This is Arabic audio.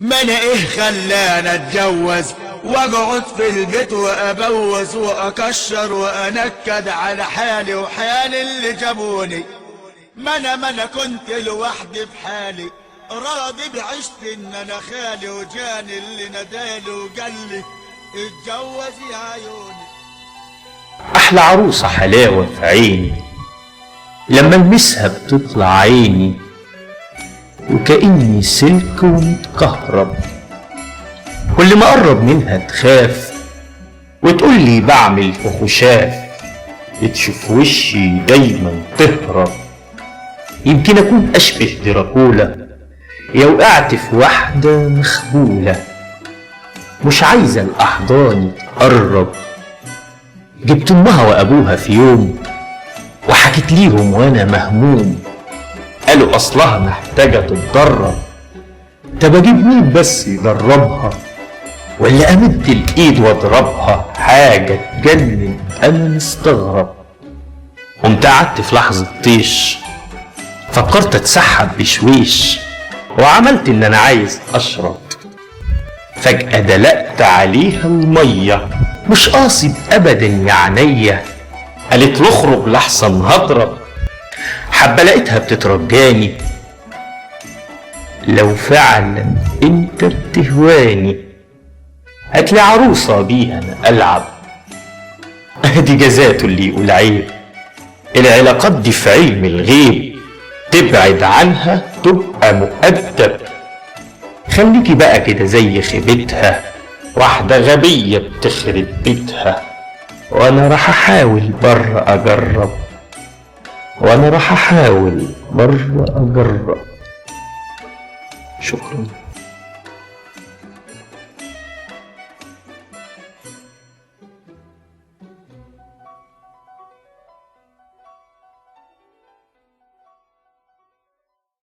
ما انا ايه خلاني اتجوز واقعد في البيت وابوز واكشر وانكد على حالي وحال اللي جابوني. ما انا كنت لوحدي بحالي راضي بعشت ان انا خالي وجاني اللي ندالي وقال لي اتجوز يا عيوني. احلى عروسة حلاوة في عيني لما المسها بتطلع عيني وكأني سلك ومتكهرب. كل ما اقرب منها تخاف وتقولي بعمل في خشاف، بتشوف وشي دايما تهرب. يمكن اكون اشبه دراكولا يا وقعت في واحدة مخبولة مش عايزة الاحضان تقرب. جبت امها وابوها في يوم وحكيت ليهم وانا مهموم، قالوا اصلها محتاجة تتدرب. طب اجيب مين بس يدربها ولا امد الايد واضربها؟ حاجة تجنن انا مستغرب. قمت قعدت في لحظة طيش فكرت اتسحب بشويش وعملت ان انا عايز اشرب. فجأة دلقت عليها المية مش قاصد ابدا يا عينيا. قالت له اخرج لحسن هضرب. حبة لقيتها بتترجاني لو فعلا انت بتهواني هاتلي عروسة بيها انا العب. ادي جزاته اللي يقول عيب. العلاقات دي في علم الغيب تبعد عنها تبقى مؤدب. خليكي بقى كده زي خيبتها واحدة غبية بتخرب بيتها. وانا راح احاول بره اجرب، وانا راح احاول بره اجرب. شكرا.